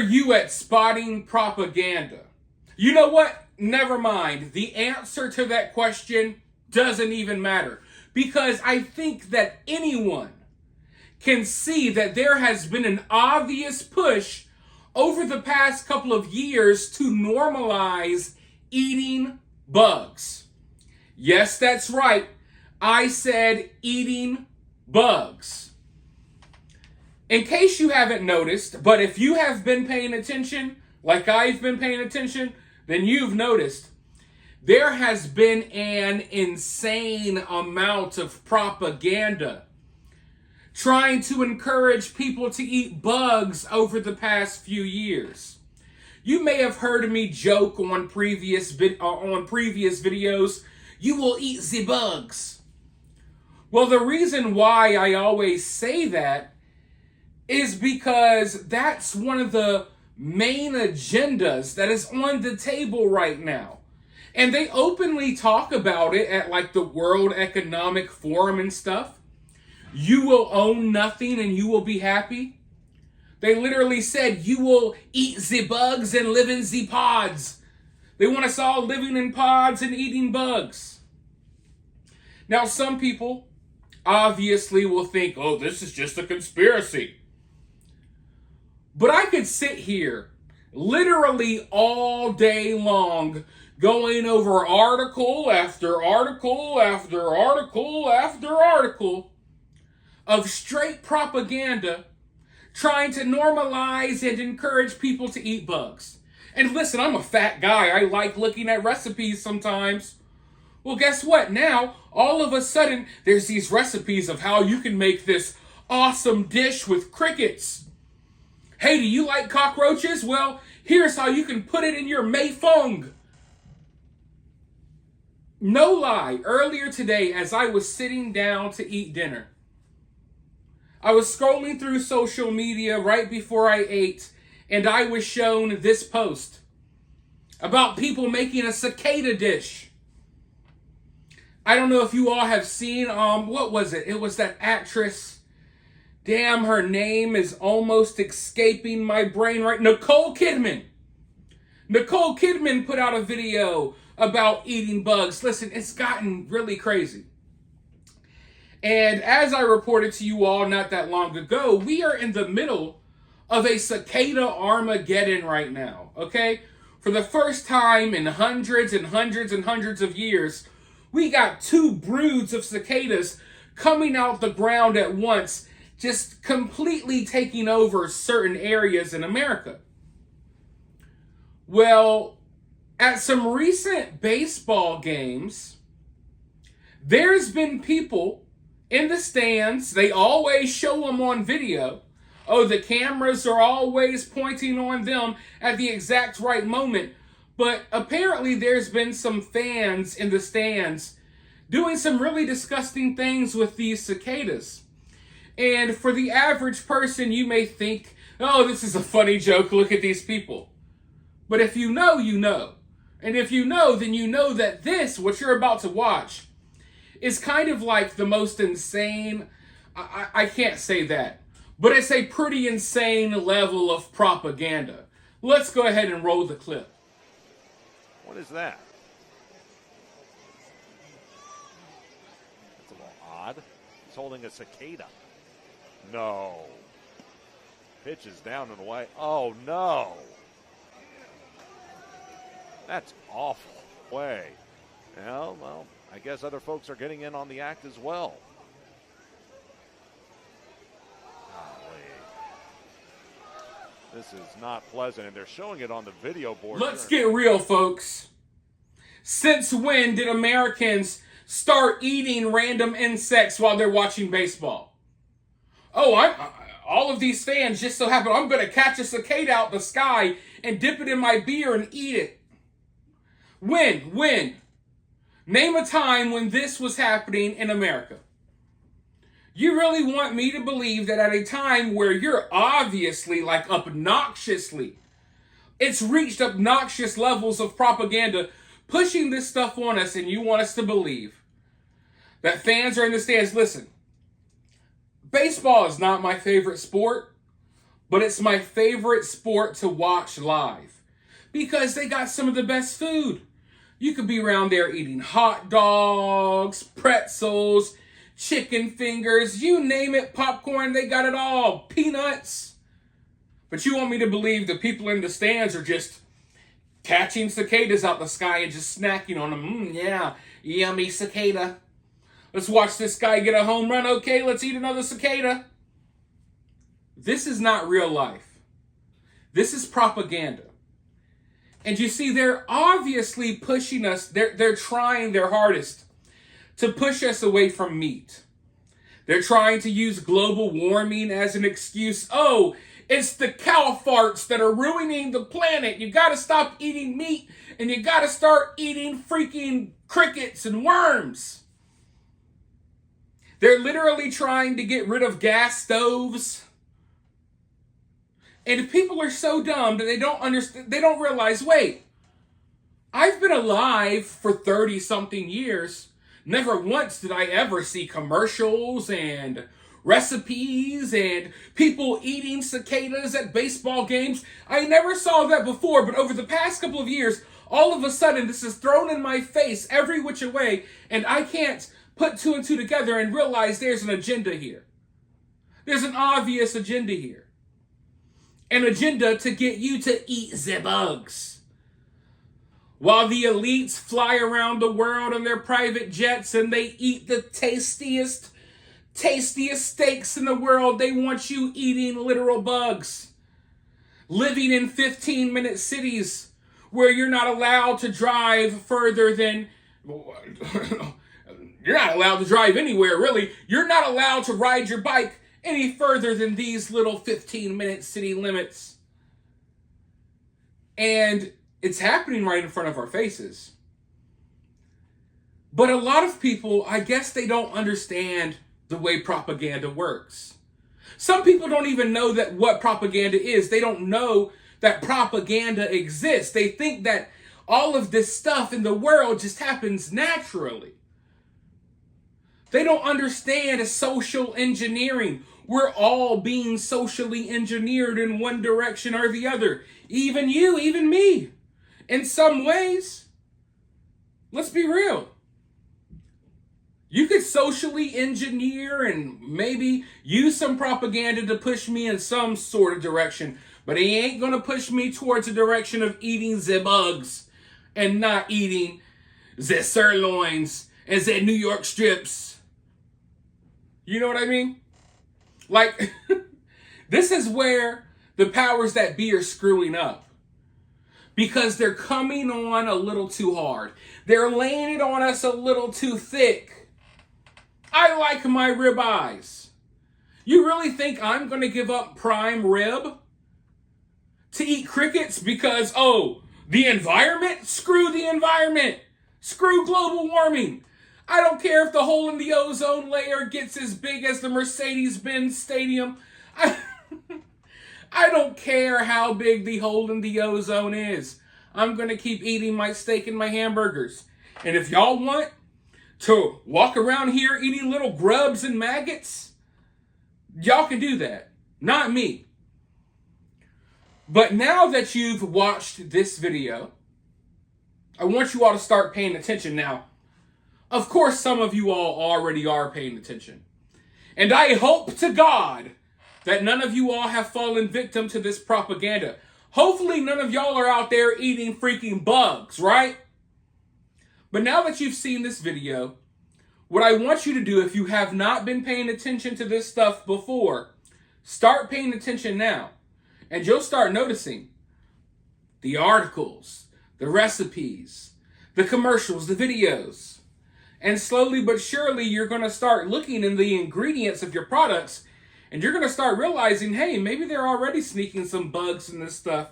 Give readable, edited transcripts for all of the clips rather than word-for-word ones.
you at spotting propaganda? You know what? Never mind. The answer to that question doesn't even matter. Because I think that anyone can see that there has been an obvious push over the past couple of years to normalize eating bugs. Yes, that's right. I said eating bugs. In case you haven't noticed, but if you have been paying attention, like I've been paying attention, then you've noticed there has been an insane amount of propaganda trying to encourage people to eat bugs over the past few years. You may have heard me joke on previous videos, you will eat the bugs. Well, the reason why I always say that is because that's one of the main agendas that is on the table right now. And they openly talk about it at like the World Economic Forum and stuff. You will own nothing and you will be happy. They literally said you will eat the bugs and live in the pods. They want us all living in pods and eating bugs. Now, some people obviously will think, oh, this is just a conspiracy. But I could sit here literally all day long going over article after article after article after article of straight propaganda trying to normalize and encourage people to eat bugs. And listen, I'm a fat guy. I like looking at recipes sometimes. Well, guess what? Now, all of a sudden, there's these recipes of how you can make this awesome dish with crickets. Hey, do you like cockroaches? Well, here's how you can put it in your mei fong. No lie, earlier today, as I was sitting down to eat dinner, I was scrolling through social media right before I ate, and I was shown this post about people making a cicada dish. I don't know if you all have seen, what was it? It was that actress. Damn, her name is almost escaping my brain right. Nicole Kidman. Nicole Kidman put out a video about eating bugs. Listen, it's gotten really crazy. And as I reported to you all not that long ago, we are in the middle of a cicada Armageddon right now, okay? For the first time in hundreds and hundreds and hundreds of years, we got 2 broods of cicadas coming out the ground at once, just completely taking over certain areas in America. Well, at some recent baseball games, there's been people in the stands. They always show them on video. Oh, the cameras are always pointing on them at the exact right moment. But apparently there's been some fans in the stands doing some really disgusting things with these cicadas. And for the average person, you may think, oh, this is a funny joke. Look at these people. But if you know, you know. And if you know, then you know that this, what you're about to watch, is kind of like the most insane, I can't say that, but it's a pretty insane level of propaganda. Let's go ahead and roll the clip. What is that? That's a little odd. He's holding a cicada. No. Pitch is down and away. Oh, no. That's awful. Way. Well, I guess other folks are getting in on the act as well. Golly. This is not pleasant, and they're showing it on the video board. Let's get real, folks. Since when did Americans start eating random insects while they're watching baseball? Oh, all of these fans just so happen I'm going to catch a cicada out the sky and dip it in my beer and eat it. When? Name a time when this was happening in America. You really want me to believe that at a time where you're obviously, like obnoxiously, it's reached obnoxious levels of propaganda pushing this stuff on us, and you want us to believe that fans are in the stands. Listen, baseball is not my favorite sport, but it's my favorite sport to watch live because they got some of the best food. You could be around there eating hot dogs, pretzels, chicken fingers, you name it, popcorn, they got it all, peanuts. But you want me to believe the people in the stands are just catching cicadas out the sky and just snacking on them. Yeah, yummy cicada. Let's watch this guy get a home run. Okay, let's eat another cicada. This is not real life. This is propaganda. And you see, they're obviously pushing us. They're trying their hardest to push us away from meat. They're trying to use global warming as an excuse. Oh, it's the cow farts that are ruining the planet. You got to stop eating meat and you got to start eating freaking crickets and worms. They're literally trying to get rid of gas stoves. And if people are so dumb that they don't understand, they don't realize, wait, I've been alive for 30-something years. Never once did I ever see commercials and recipes and people eating cicadas at baseball games. I never saw that before, but over the past couple of years, all of a sudden, this is thrown in my face every which way, and I can't put two and two together and realize there's an agenda here. There's an obvious agenda here. An agenda to get you to eat the bugs. While the elites fly around the world in their private jets and they eat the tastiest steaks in the world, they want you eating literal bugs. Living in 15-minute cities where you're not allowed to drive further than... You're not allowed to drive anywhere, really. You're not allowed to ride your bike any further than these little 15-minute city limits. And it's happening right in front of our faces. But a lot of people, I guess they don't understand the way propaganda works. Some people don't even know that what propaganda is. They don't know that propaganda exists. They think that all of this stuff in the world just happens naturally. They don't understand social engineering. We're all being socially engineered in one direction or the other. Even you, even me. In some ways. Let's be real. You could socially engineer and maybe use some propaganda to push me in some sort of direction. But he ain't going to push me towards the direction of eating the bugs and not eating the sirloins and the New York strips. You know what I mean? Like, this is where the powers that be are screwing up. Because they're coming on a little too hard. They're laying it on us a little too thick. I like my ribeyes. You really think I'm going to give up prime rib to eat crickets because, oh, the environment? Screw the environment. Screw global warming. I don't care if the hole in the ozone layer gets as big as the Mercedes-Benz Stadium. I don't care how big the hole in the ozone is. I'm going to keep eating my steak and my hamburgers. And if y'all want to walk around here eating little grubs and maggots, y'all can do that. Not me. But now that you've watched this video, I want you all to start paying attention now. Of course, some of you all already are paying attention. And I hope to God that none of you all have fallen victim to this propaganda. Hopefully none of y'all are out there eating freaking bugs, right? But now that you've seen this video, what I want you to do, if you have not been paying attention to this stuff before, start paying attention now. And you'll start noticing the articles, the recipes, the commercials, the videos. And slowly but surely, you're going to start looking in the ingredients of your products, and you're going to start realizing, hey, maybe they're already sneaking some bugs in this stuff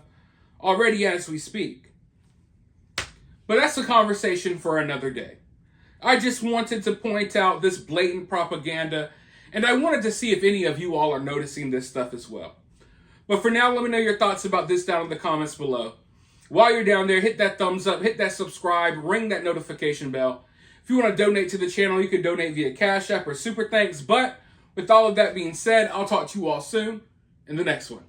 already as we speak. But that's a conversation for another day. I just wanted to point out this blatant propaganda, and I wanted to see if any of you all are noticing this stuff as well. But for now, let me know your thoughts about this down in the comments below. While you're down there, hit that thumbs up, hit that subscribe, ring that notification bell. If you want to donate to the channel, you can donate via Cash App or Super Thanks. But with all of that being said, I'll talk to you all soon in the next one.